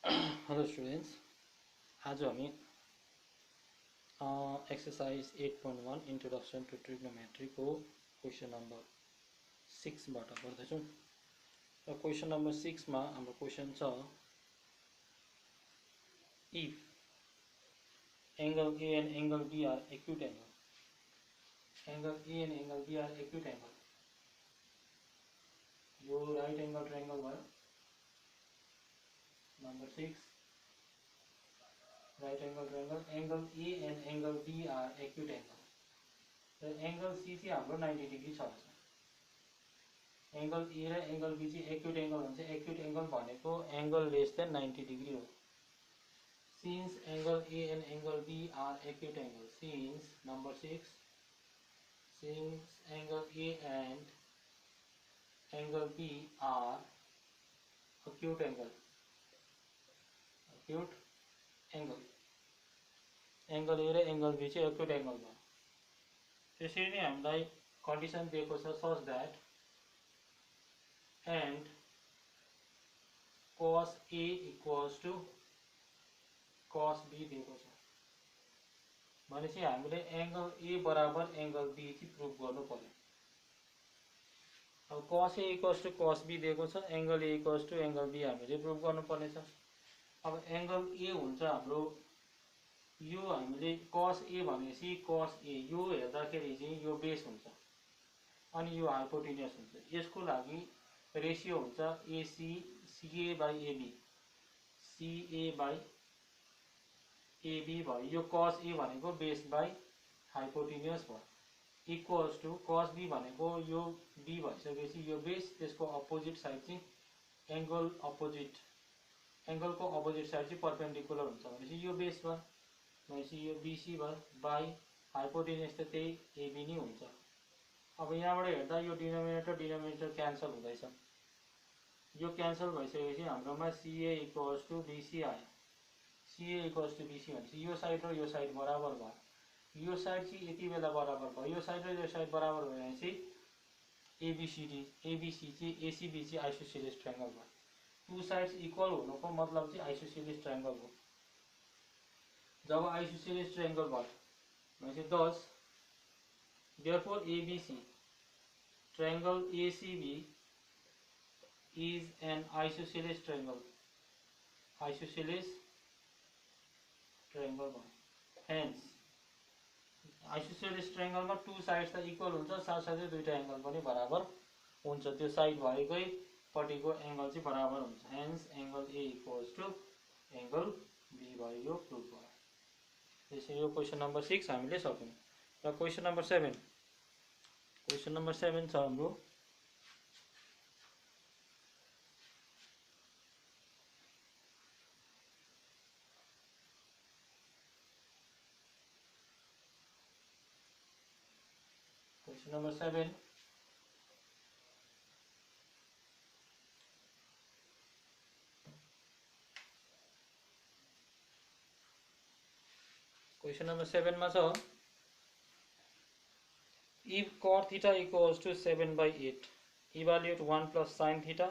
Hello students, आज हामी exercise 8.1 introduction to ट्रिग्नोमेट्रीको क्वेसन नम्बर 6बाट गर्दैछौँ। र क्वेसन नम्बर 6मा हाम्रो क्वेसन छ, if angle A and angle B are acute angle A and angle B are acute angle, यो राइट एंगल ट्रायंगल भयो। Number 6, right angle triangle, angle A and angle B are acute angle. The angle C चाहिँ हाम्रो 90 degree छ। Angle A र angle B चाहिँ acute angle हुन्छ। Acute angle भनेको angle less than 90 degree हो। Since angle A and angle B are acute angle, since number 6, since angle A and angle B are acute angle, acute angle, angle A र angle B चाहिँ acute angle भयो। त्यसरी नै हामीलाई condition दिएको छ, such that and cos A equals to cos B दिएको छ। भनेपछि हामीले एंगल ए बराबर एंगल बी चाहिँ प्रुभ गर्नु पर्यो। अब cos A equals to cos B दिएको छ, angle A equals to angle B हामीले प्रुभ गर्नु पर्ने छ। अब एंगल ए हुन्छ हाम्रो यो, हामीले cos A भनेपछि cos A यो हेर्दाखेरि चाहिँ यो बेस हुन्छ अनि यो हाइपोटेन्युस हुन्छ। यसको लागि रेशियो हुन्छ AC CA by AB, CA by AB भयो। यो cos A भनेको बेस बाई हाइपोटेन्युस भयो, इक्वल्स टू cos B भनेको यो B भइसकेपछि यो बेस, त्यसको अपोजिट साइड चाहिँ एंगल अपोजिट, एंगल को अपोजिट साइड चाहिँ परपेंडिकुलर हुन्छ भनेपछि यो बेस भयो, भनेपछि यो BC भयो बाई हाइपोटेन्युस त त्यही AB नै हुन्छ। अब यहाँबाट हेर्दा यो डिनोमिनेटर क्यान्सल हुँदैछ, यो क्यान्सल भइसकेपछि हाम्रोमा CA इक्वल्स टू BC आयो। CA इक्वल्स टू BC भनेपछि यो साइड र यो साइड बराबर भयो। यो साइड चाहिँ यति बेला बराबर भयो, यो साइड र यो साइड बराबर भयो भनेपछि ABC चाहिँ ACB चाहिँ आइसोसेलेस ट्रायंगल भयो। टू साइड्स इक्वल हुनुको मतलब चाहिँ आइसोसेलेस ट्रायंगल हो। जब आइसोसेलेस ट्रायंगल भयो भनेपछि दस therefore ABC triangle ACB is an isosceles triangle, isosceles triangle भयो। hence आइसोसेलेस ट्रायंगल में टू साइड्स त इक्वल हुन्छ, साथसाथै दुईटा एंगल पनि बराबर हुन्छ, त्यो साइड भएकै पट्टिको एंगल चाहिँ बराबर हुन्छ। Hence angle A equals to angle B भयो, यो प्रुभ भयो। त्यसैले यो क्वेसन नम्बर 6 हामीले सक्यौं। र क्वेसन नम्बर 7, क्वेसन नम्बर 7 छ हाम्रो, क्वेसन नम्बर 7 क्वेसन नंबर 7 में छ, if cot theta equals to 7/8, evaluate 1 plus sin theta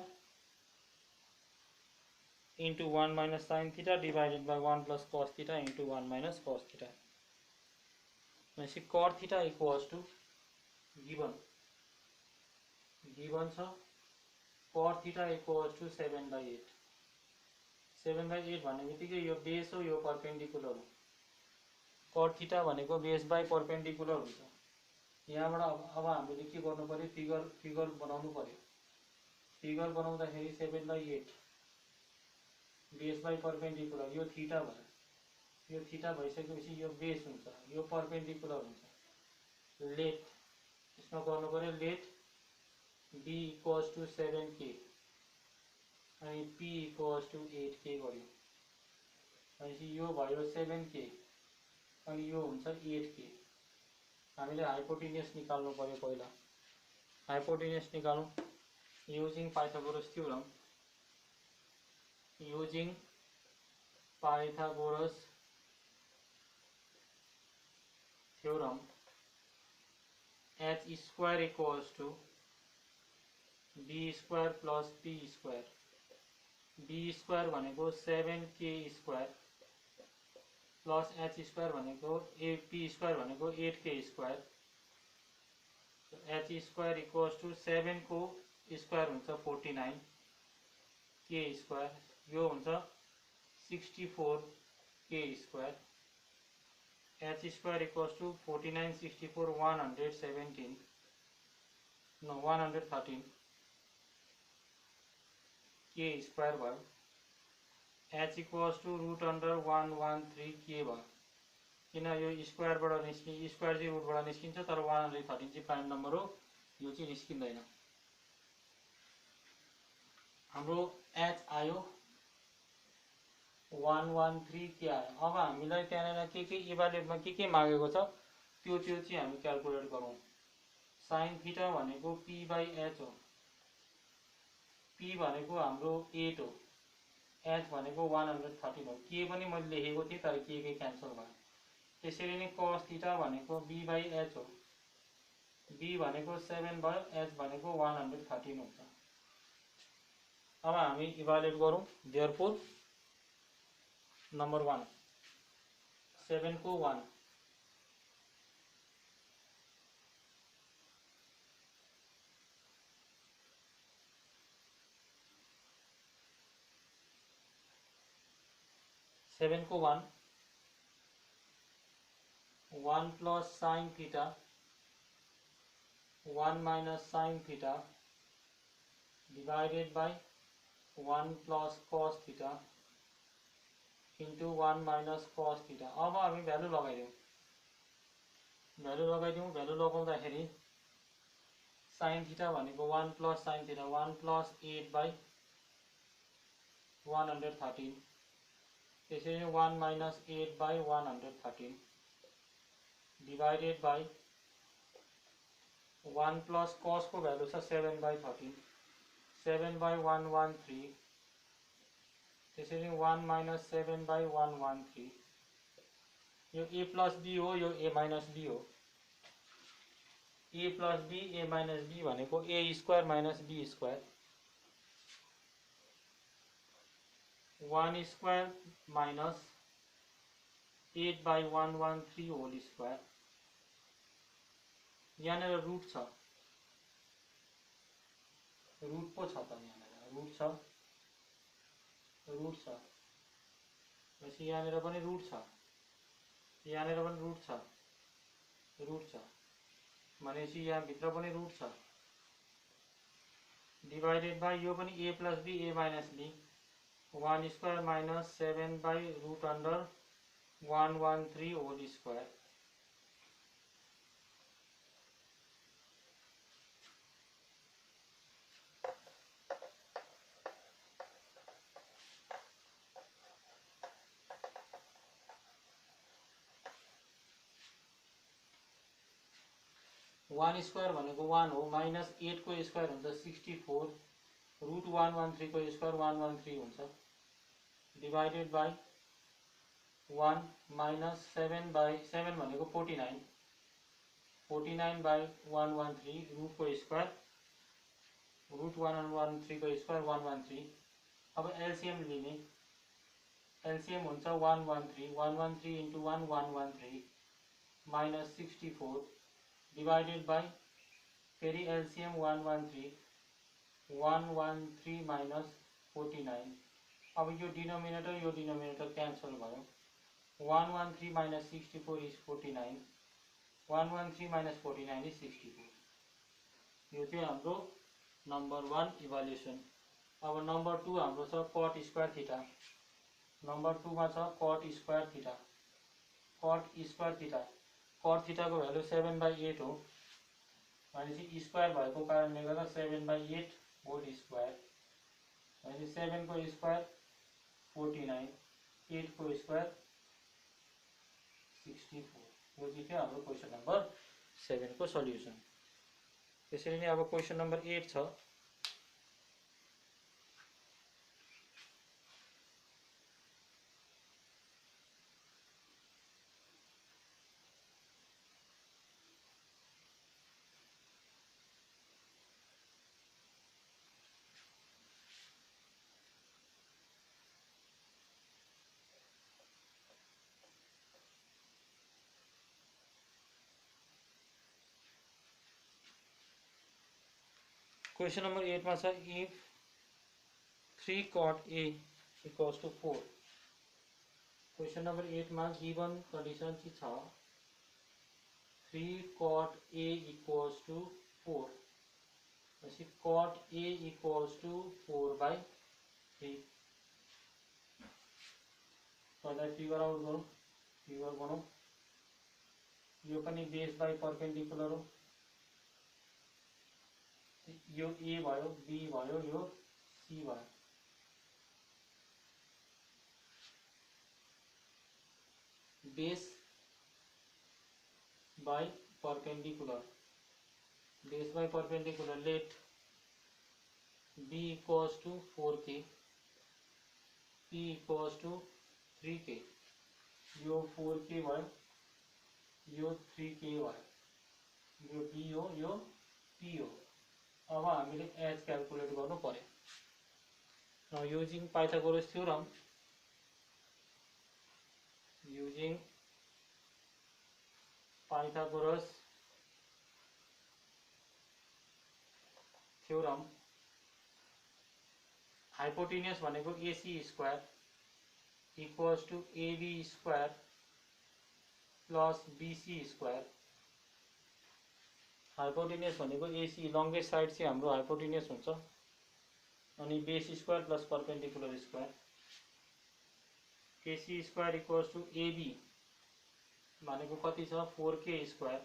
into 1 minus sin theta divided by 1 plus cos theta into 1 minus cos theta. भनेपछि cot theta equals to given छ, cot theta equals to 7/8। 7/8 भन्ने बित्तिकै यो base हो, यो perpendicular हो। cot theta भनेको base by perpendicular हुन्छ। यहाँबाट अब हामीले के गर्नु पर्यो, फिगर बनाउनु पर्यो। फिगर बनाउँदाखेरि 7/8 बेस बाई परपेंडिकुलर, यो थीटा भयो, यो थीटा भइसकेपछि यो बेस हुन्छ, यो परपेंडिकुलर हुन्छ। लेट यसमा गर्नु पर्यो, late B equals two 7K अनि P इक्वल्स टू 8K गर्यो भनेपछि यो भयो 7K अनि यो हुन्छ 8K। हामीले हाइपोटेन्युस निकाल्नु पर्यो पहिला। हाइपोटेन्युस निकालौं using Pythagoras theorem, using Pythagoras theorem, h square equals to b square plus p square B square भनेको 7k square plus H square भनेको पी स्क्वायर भनेको 8k square. H square equals to 7 को square हुन्छ 49 के square यो हुन्छ 64k square. H square equals to 49 64 117 no 113 k square भयो। H equals to root under 113 k भयो किन यो स्क्वायरबाट निस्कि स्क्वायर चाहिँ रुटबाट निस्किन्छ तर 113 चाहिँ प्राइम नम्बर हो यो चाहिँ निस्किँदैन। हाम्रो एच आयो 113 के आयो। अब हामीलाई त्यहाँनिर के इभ्यालुएटमा के मागेको छ त्यो चाहिँ हामी क्याल्कुलेट गरौँ। साइन थीटा भनेको पी बाई एच हो। पी भनेको हाम्रो 8 हो, एच भनेको 113 हो। के पनि मैले लेखेको थिएँ तर के क्यान्सल भयो। त्यसरी नै कस थीटा भनेको बी बाई एच हो। बी भनेको 7 भयो, एच भनेको 113 हुन्छ। अब हामी इभ्यालुएट गरौँ। देयरफोर नंबर 1 7 को 1 7 को 1 plus sine theta 1 minus sine theta divided by 1 plus cos theta into 1 minus cos theta. अब हामी भ्यालु लगाइदिउँ। भ्यालु लगाउँदाखेरि साइन थीटा भनेको 1 plus sine theta 1 plus 8 by 113 त्यसरी 1 minus 8 by 113 divided by 1 plus cos को value छ 7 by 13 7 by 113 त्यसरी 1 minus 7 by 113 यो ए plus be हो यो ए माइनस बी हो। A plus B A minus B भनेको A square minus B square 1 square minus 8 by 113 whole square. यहाँ root छ रूट पो छ त यहाँ रूट छ पछि यहाँ पनि रूट छ यहाँ पनि रूट छ भनेपछि यहाँ भित्र पनि रूट छ डिवाइडेड बाई यो पनि A plus B A minus B 1 square minus 7 by root under 113 whole square. One square भनेको 1 हो माइनस 8 को स्क्वायर हुन्छ 64 रूट 113 को स्क्वायर 113 हुन्छ डिवाइडेड बाई 1 माइनस 7 बाई 7 भनेको 49 49 बाई 113 रूट को स्क्वायर रूट 113 को स्क्वायर 113। अब एलसीएम लिने एलसीएम हुन्छ 113 इंटू 1 113 माइनस 64 डिवाइडेड बाई फेरि एलसीएम 113 माइनस 49। अब यो डिनोमिनेटर क्यान्सल भयो 113 माइनस 64 इज 49 113 माइनस 49 इज 64। यो चाहिँ हाम्रो नंबर 1 इभ्यालुएसन। अब नंबर 2 हाम्रो छ कट स्क्वायर थीटा। नंबर 2 मा छ cut square theta cut theta को भ्यालु 7 बाई 8 हो भनेपछि स्क्वायर भएको कारणले गर्दा 7 बाई 8 होल स्क्वायर भनेपछि 7 को स्क्वायर 49 8 को स्क्वायर 64। यो चाहिँ हाम्रो क्वेशन नंबर 7 को सल्युसन। त्यसरी नै अब क्वेशन नंबर 8 छ। क्वेश्चन नंबर 8 में छ if 3 cot A equals to 4. Question number 8 में गिवन कंडीशन चाहिँ छ 3 cot A equals to 4. पछि cot A equals to 4 by 3. पहिला फिगर आउट गरौँ, फिगर बनाऊ। यो पनि बेस बाई परपेंडिकुलर हो। यो A भयो, B भयो, यो C भयो। Base by perpendicular, base by perpendicular let B equals to 4k, P equals to 3k। यो 4k भयो, यो 3k भयो, यो B हो, यो P हो। अब हामीले एच क्याल्कुलेट गर्नु पर्यो। Now using Pythagoras theorem, using Pythagoras theorem, hypotenuse भनेको AC square equals to AB square plus BC square. Hypotenuse भनेको AC लंगेस्ट साइड चाहिँ हाम्रो हाइपोटेन्यूज हुन्छ, अनि base square plus perpendicular square. AC square equals to AB भनेको कति छ 4k square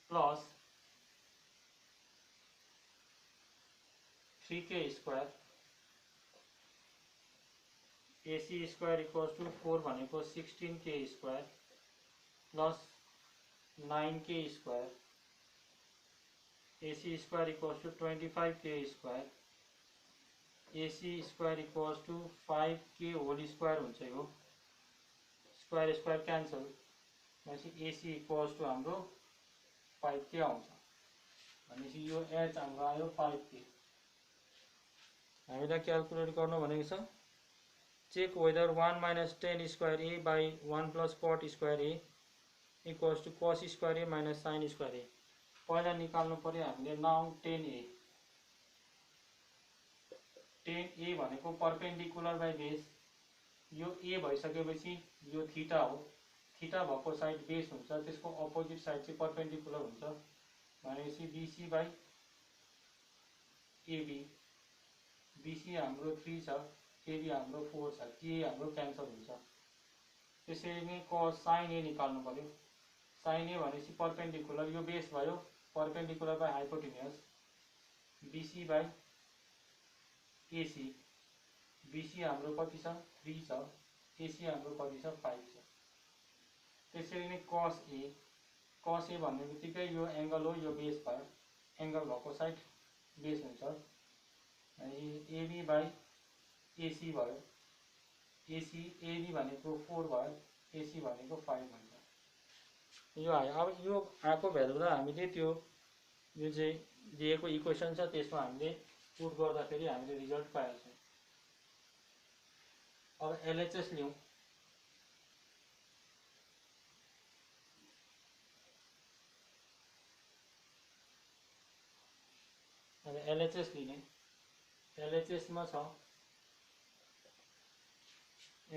plus 3k square. AC square equals to 4 भनेको 16k square plus 9k square. AC square equals to 25k square. AC square equals to 5k whole square हुन्छ। यो square square cancel भनेपछि AC equals two हाम्रो 5k आउँछ। भनेपछि यो H हाम्रो आयो 5k। हामीलाई क्याल्कुलेट गर्नु भनेको छ check whether 1 minus 10 square A by 1 plus cot square A equals to cos square A minus sin square A। पहिला निकाल्नु पर्यो हामीले नाउ 10A। 10A भनेको परपेंडिकुलर बाई बेस। यो A भइसकेपछि यो थीटा हो, थीटा भएको साइड बेस हुन्छ, त्यसको अपोजिट साइड चाहिँ परपेंडिकुलर हुन्छ। भनेपछि BC बाई AB, BC हाम्रो 3 छ, AB हाम्रो 4 छ, K हाम्रो क्यान्सल हुन्छ। त्यसरी नै cos sin A निकाल्नु पर्यो। sin A भनेपछि परपेंडिकुलर, यो बेस भयो, perpendicular by hypotenuse BC by AC। BC हाम्रो कति छ 3 छ, AC हाम्रो कति छ 5 छ। त्यसरी नै cos A, cos A भन्ने बित्तिकै यो एंगल हो, यो बेस भयो, एंगल भएको साइड बेस हुन्छ। AB बाई AC भयो, AC AB भनेको 4 भयो, AC भनेको 5 हुन्छ। यो आयो। अब यो आएको भ्यालुलाई हामीले त्यो यो चाहिँ दिएको इक्वेसन छ त्यसमा हामीले पुट गर्दाखेरि हामीले रिजल्ट पाएको छौँ। अब LHS लियौँ। अब LHS लिने, LHS में छ,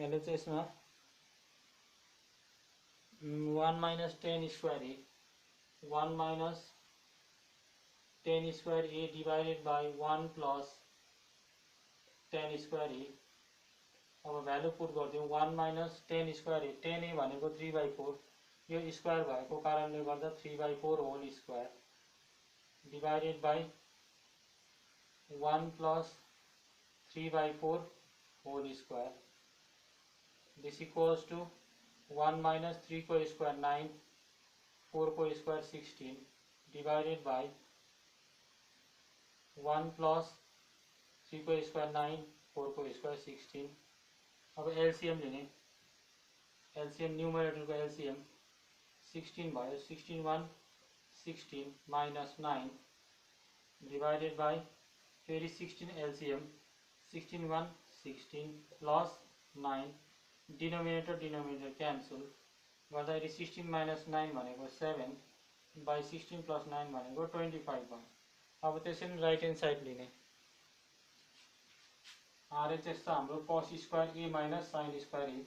LHS में 1 minus 10 square A, 1 minus 10 square A divided by 1 plus 10 square A। अब भ्यालु पुट गरिदिउँ 1 माइनस 10 स्क्वायर A, 10A भनेको 3/4, यो स्क्वायर भएको कारणले गर्दा 3/4 whole square divided by 1 plus 3/4 whole square. This equals to 1 minus 3 को स्क्वायर 9, 4 को स्क्वायर 16 डिवाइडेड बाई 1 प्लस 3 को स्क्वायर 9, 4 को स्क्वायर 16। अब एलसीएम लेने, एलसीएम न्यूमरेटर को एलसीएम 16 भयो, 16 1 16 माइनस 9 डिवाइडेड बाई फेरि 16 LCM 16 1 16 plus 9 denominator denominator cancel गर्दाखेरि 16 माइनस 9 भनेको 7 बाई 16 प्लस 9 भनेको 25 भयो। अब त्यसरी राइट ह्यान्ड साइड लिने। आरएचएस त हाम्रो कस स्क्वायर ए माइनस साइन स्क्वायर ए।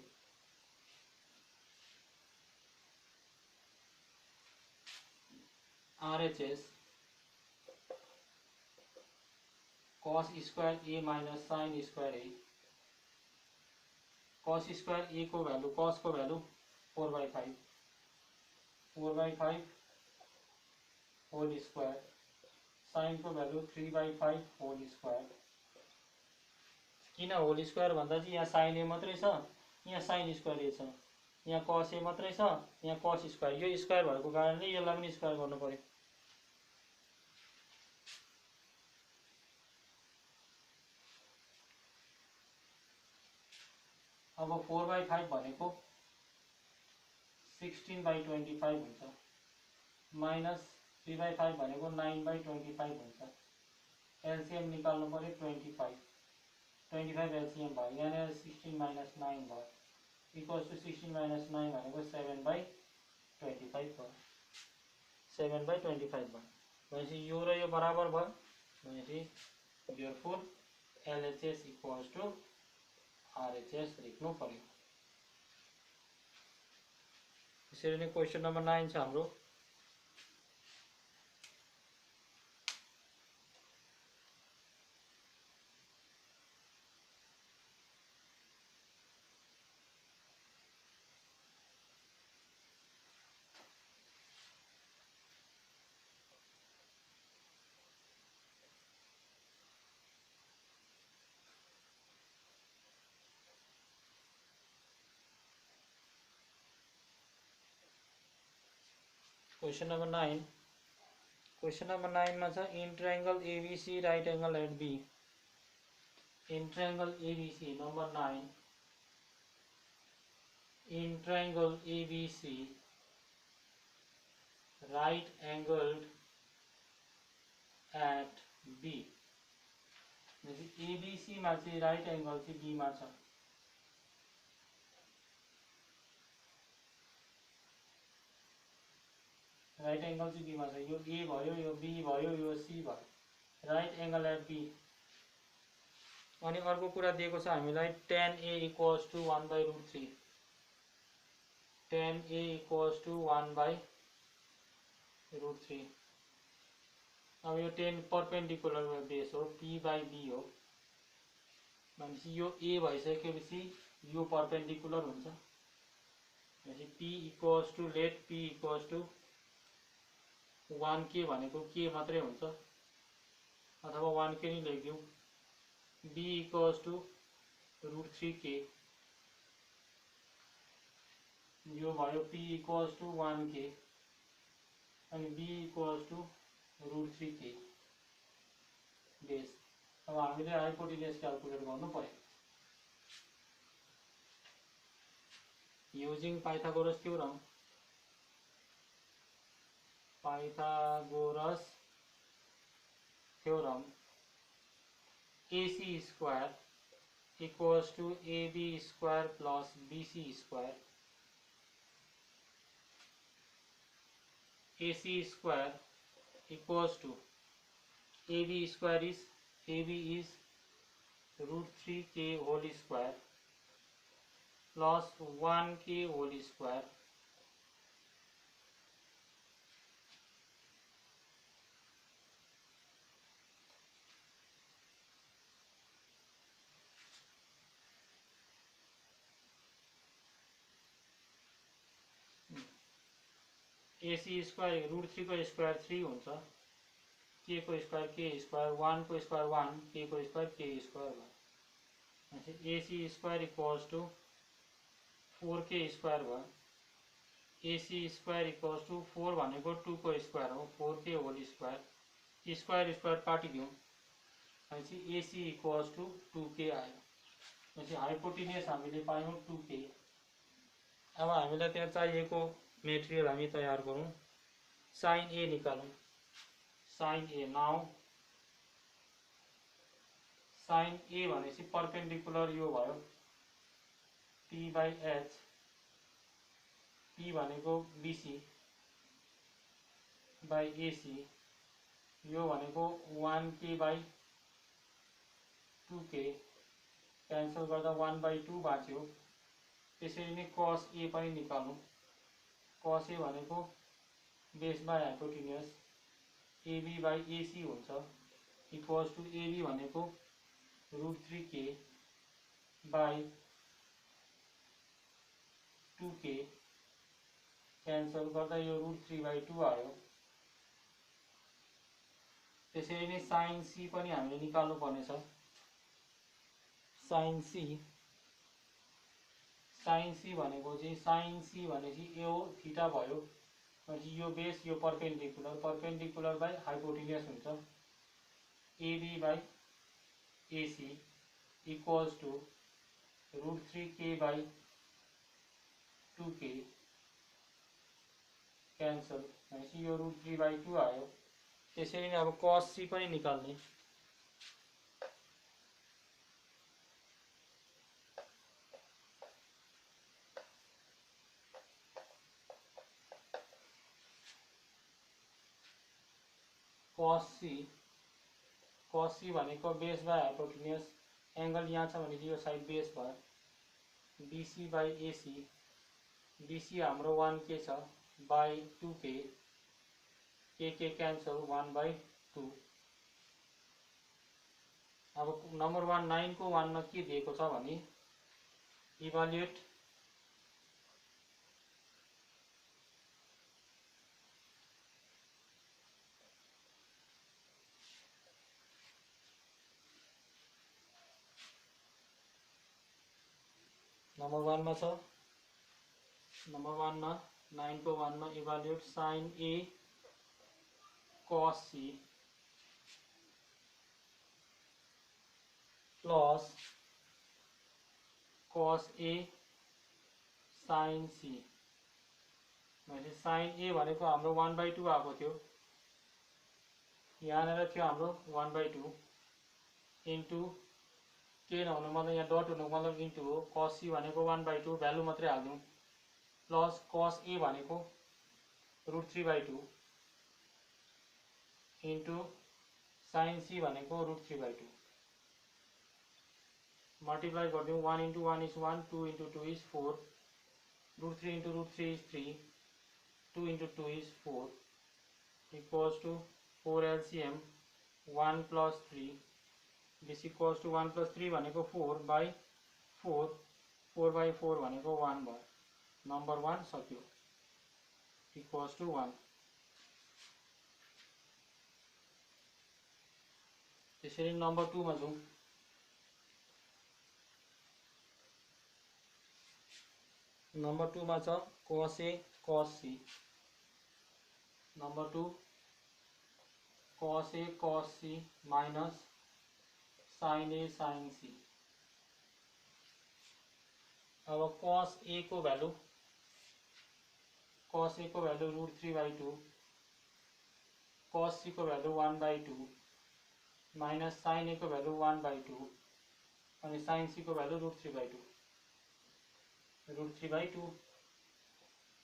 आरएचएस कॉस स्क्वायर ए माइनस साइन स्क्वायर ए। कॉस स्क्वायर ए को वैल्यू, कॉस को वैल्यू 4/5, 4/5 होल स्क्वायर, साइन को वैल्यू 3/5 होल स्क्वायर। किन होल स्क्वायर भन्दा चाहिँ यहाँ साइन ए मात्रै छ, यहाँ साइन स्क्वायर ए छ, यहाँ कस ए मात्रै छ, यहाँ कस स्क्वायर, यो स्क्वायर भएको कारणले यसलाई पनि स्क्वायर गर्नु पर्यो। अब 4/5 भनेको 16/25 हुन्छ, माइनस 3/5 भनेको 9/25 हुन्छ। एलसीएम निकाल्नु पर्यो 25, 25 एलसीएम भयो, यहाँनिर 16 माइनस 9 भयो, इक्वल्स टू 16 माइनस 9 भनेको 7/25 भयो, 7/25 भयो। भनेपछि यो र यो बराबर भयो, भनेपछि therefore LHS equals to RHS लेख्नु पर्यो। त्यसरी नै क्वेसन नम्बर 9 छ हाम्रो। क्वेसन नंबर 9, क्वेसन नंबर 9 में छ in triangle ABC right angle at B. In triangle ABC number 9, in triangle ABC right angled at B. ABC में चाहिँ राइट एंगल चाहिँ बी में छ। राइट एंगल चाहिँ बी में छ, यो ए भयो, यो बी भयो, यो सी भयो, राइट एंगल एट बी। अनि अर्को कुरा दिएको छ हामीलाई tan A equals to 1/√3, tan A equals to 1/√3। अब यो 10 परपेंडिकुलर बेस हो, p/b हो, भनेपछि यो a भइसकेपछि यो परपेंडिकुलर हुन्छ, भनेपछि p equals to let p equals to 1k भनेको k मात्रै हुन्छ, अथवा 1k नि लेखिदिउँ, b इक्वल्स टू √3k, यो भयो p इक्वल्स टू 1k अनि b equals to √3k base. अब हामीले हाइपोटेन्यूज क्याल्कुलेट गर्नु पर्यो using Pythagoras theorem. Pythagoras theorem, AC square equals to AB square plus BC square. AC square equals to AB square is AB is √3k whole square plus 1k whole square AC square √3 को square 3 हुन्छ, k को square k square, 1 को square 1, k को square k square भयो। AC square equals to 4k square भयो। AC square equals to 4 भनेको 2 को square हो, 4k whole square, square square काटिदिउँ, भनेपछि AC इक्वल्स टू 2k आयो। भनेपछि हाइपोटेन्यूज हामीले पायौँ 2k। अब हामीलाई त्यहाँ चाहिएको मेटेरियल हामी तयार गरौँ, साइन ए निकालौँ, साइन ए। नाउ साइन ए भनेपछि परपेंडिकुलर यो भयो p/h, p भनेको BC, बाई एसी यो भनेको 1k बाई 2k क्यान्सल गर्दा 1/2 बाँच्यो। त्यसरी नै कस ए पनि निकाल्नु। कस ए भनेको base by hypotenuse AB by AC हुन्छ इक्वल्स टू एबी भनेको √3k बाई 2k क्यान्सल गर्दा यो √3/2 आयो। त्यसरी नै साइन सी पनि हामीले निकाल्नु पर्नेछ। साइन सी भनेको चाहिँ साइन सी भनेपछि यो थीटा भयो भनेपछि यो बेस यो पर्पेन्डिकुलर बाई हाइपोटेन्युज हुन्छ AB by AC equals to √3k by 2k cancel भनेपछि यो √3/2 आयो। त्यसरी नै अब कस सी पनि निकाल्ने। कस सी भनेको बेस बाई हाइपोटेन्युज एंगल यहाँ छ भने यो साइड बेस भयो बीसी बाई एसी बीसी हाम्रो 1k छ बाई 2k के क्यान्सल 1/2। अब नंबर 1 9 को 1 में के दिएको छ भने इभ्यालुएट नंबर 1 में छ नंबर 1 में 9 को 1 में evaluate sign A cos C plus cos A sign C भनेपछि साइन ए भनेको हाम्रो 1/2 आएको थियो यहाँनिर थियो हाम्रो 1/2 इन्टु के नहुनु मतलब यहाँ डट हुनु मतलब इन्टु हो कस सी भनेको 1/2 भ्यालु मात्रै हाल्नु प्लस कस ए भनेको √3/2 इन्टु साइन सी भनेको √3/2 मल्टिप्लाई गरिदिउँ 1 into 1 is 1 2 into 2 is 4 √3 into √3 is 3 2 into 2 is 4 equals to 4 LCM 1 plus 3 this equals to 1 plus 3 भनेको 4 by 4 4 by 4 भनेको 1 भयो नंबर 1 सक्यो equals to 1। त्यसरी नंबर 2 मा जाउँ। नंबर 2 में cos A cos C number 2 cos A cos C minus sin A sin C। अब cos A को वैल्यू √3/2 cos C को वैल्यू 1/2 माइनस sin A को वैल्यू 1/2 और sin C को वैल्यू √3/2 √3/2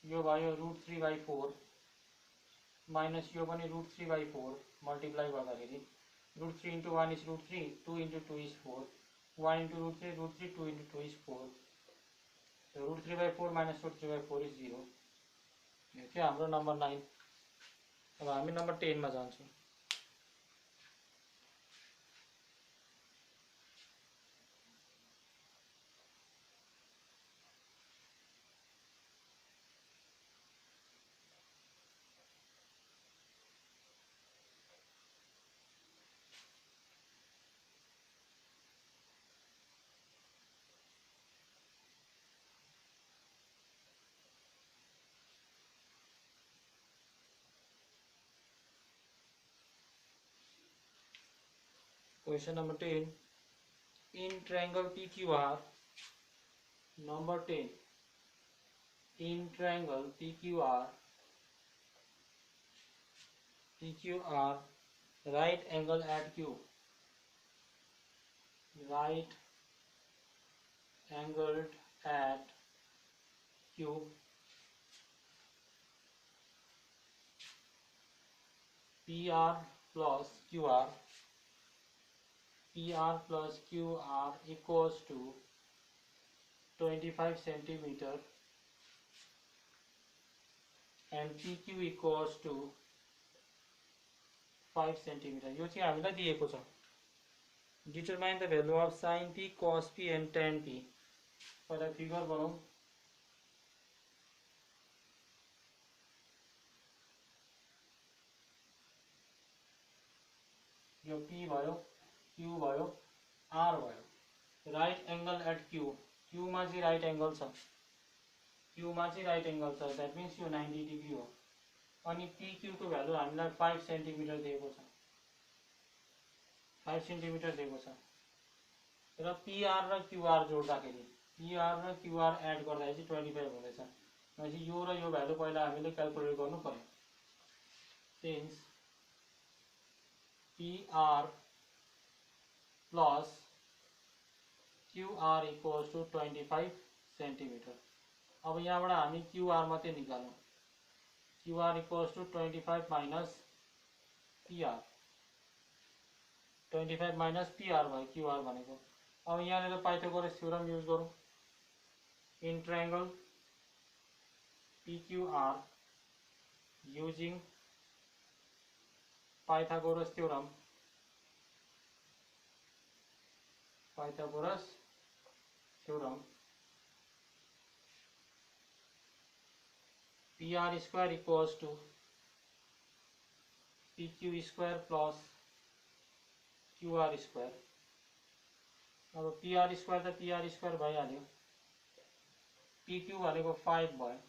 यो भयो √3/4 माइनस यो पनि √3/4 मल्टिप्लाई गर्दाखेरि √3 into 1 is √3 2 into 2 is 4 1 into √3 2 into 2 is 4 so √3/4 minus √3/4 is 0 यो थियो हाम्रो नंबर 9। अब हामी नंबर 10 मा जान्छौं। Question number 10 in triangle PQR number 10 in triangle PQR right angle at Q right angled at Q PR plus QR, PR plus QR equals to 25 centimeter and PQ equals to 5 centimeter. यो चाहिँ हामीलाई दिएको छ. Determine the value of sin P, cos P and tan P. पहिला figure बनाऊ. यो P भयो, Q भयो, R भयो. Right angle at Q. Q मा चाहिँ राइट एंगल छ. Q मा चाहिँ राइट एंगल छ. दैट मीन्स यो 90 डिग्री हो. अनि PQ को भ्यालु हामीलाई 5 सेन्टिमिटर दिएको छ. 5 सेन्टिमिटर दिएको छ. र PR र QR जोड्दाखेरि PR र QR एड गर्दाखेरि चाहिँ 25 हुँदैछ. भनेपछि यो र यो भ्यालु पहिला हामीले क्याल्कुलेट गर्नु पर्यो. Since PR plus QR equals to 25 centimetre. अब यहाँबाट हामी QR मात्रै निकालौँ. QR equals to 25 minus PR. 25 minus PR भयो QR भनेको. अब यहाँनिर पाइथागोरस थ्योरम युज गरौँ. In triangle PQR using Pythagoras theorem. Pythagoras theorem. PR square equals to PQ square plus QR square. अब PR स्क्वायर त PR square भइहाल्यो. PQ भनेको 5 भयो.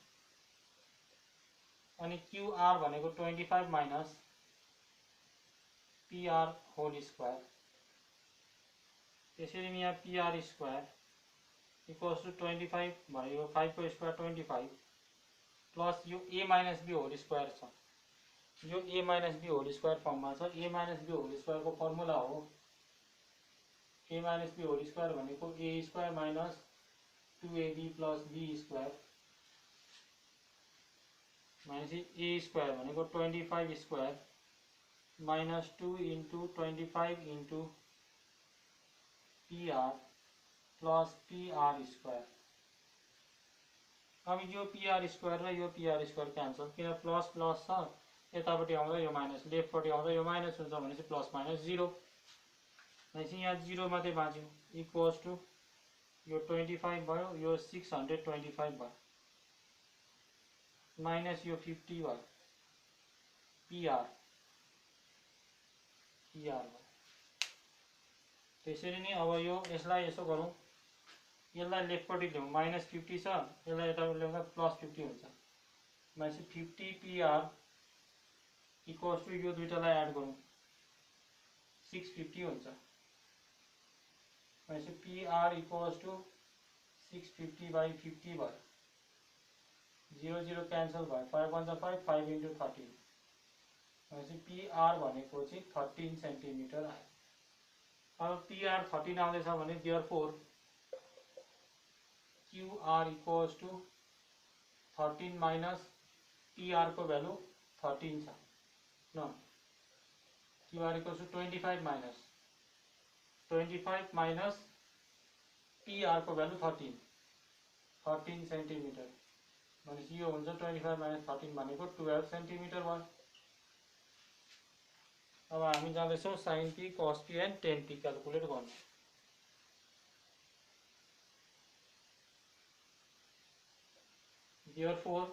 अनि QR भनेको 25 माइनस PR होल स्क्वायर. त्यसरी नै यहाँ PR स्क्वायर इक्वल्स टू 25 भयो. 5 को स्क्वायर 25 प्लस यो A minus B whole square छ. यो A minus B whole square फर्ममा छ. A minus B whole square को फर्मुला हो A minus B whole square भनेको A square minus 2AB plus B square minus A square भनेको 25 square minus 2 into 25 into PR plus PR square. अब यो PR square र यो PR square cancel. किन plus plus छ. यतापट्टि आउँदा यो माइनस, लेफ्टपट्टि आउँदा यो माइनस हुन्छ भनेपछि प्लस माइनस 0. भनेपछि यहाँ 0 मात्रै बाँच्यो. इक्वल्स टू यो 25 भयो, यो 625 भयो माइनस यो 50 भयो. PR भयो. त्यसरी नै अब यो यसलाई यसो गरौँ. यसलाई लेफ्टपट्टि ल्याउँ. माइनस 50 छ, यसलाई यता ल्याउँदा प्लस 50 हुन्छ. भनेपछि 50 PR इक्वल्स टू यो दुईटालाई एड गरौँ 650 हुन्छ. भनेपछि PR इक्वल्स टू 650 बाई 50 भयो. 0 0 क्यान्सल भयो. 5 1 5 5 इंटू 13. भनेपछि PR भनेको चाहिँ 13 सेन्टिमिटर आयो. अब PR 13 आउँदैछ भने therefore QR equals to 13 minus PR को भ्यालु 13 छ. न QR equals to 25 minus 25 minus PR को भ्यालु 13 सेन्टिमिटर. भनेपछि यो हुन्छ 25 माइनस 13 भनेको 12 सेन्टिमिटर भयो. अब हामी जाँदैछौँ sin P, cos P and tan P calculate गर्नु. Therefore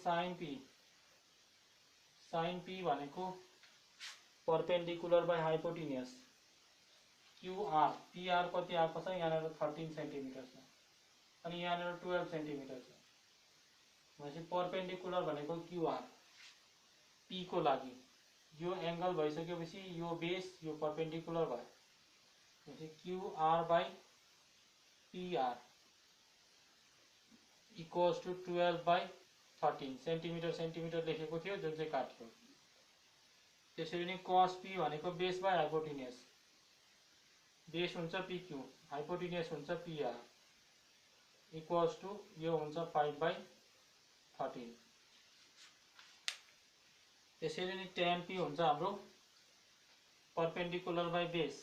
sin P भनेको perpendicular by hypotenuse. QR PR कति आएको छ यहाँ 13 सेन्टिमिटर छ अनि यहाँ 12 सेन्टिमिटर छ. भनेपछि परपेंडिकुलर भनेको QR P को लागि यो एंगल भइसकेपछि यो बेस यो परपेंडिकुलर भयो. भनेपछि QR by PR equals to 12 by 13. Centimetre centimetre लेखेको थियो जुन चाहिँ काट्यो. त्यसरी नै cos P भनेको बेस बाई हाइपोटेन्युस. बेस हुन्छ PQ, हाइपोटेन्युस हुन्छ PR. इक्वल्स टू यो हुन्छ 5/13। त्यसैले नै tan p हुन्छ हाम्रो perpendicular by base.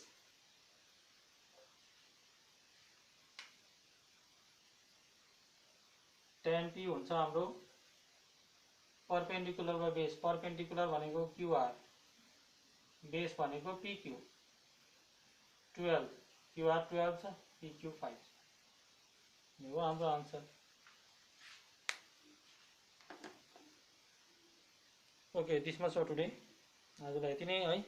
tan p हुन्छ हाम्रो परपेंडिकुलर बाई बेस। परपेंडिकुलर भनेको QR, बेस भनेको PQ। 12 QR 12 छ, PQ 5 यो हो हाम्रो answer. Okay, this much for today. आजलाई यति नै है।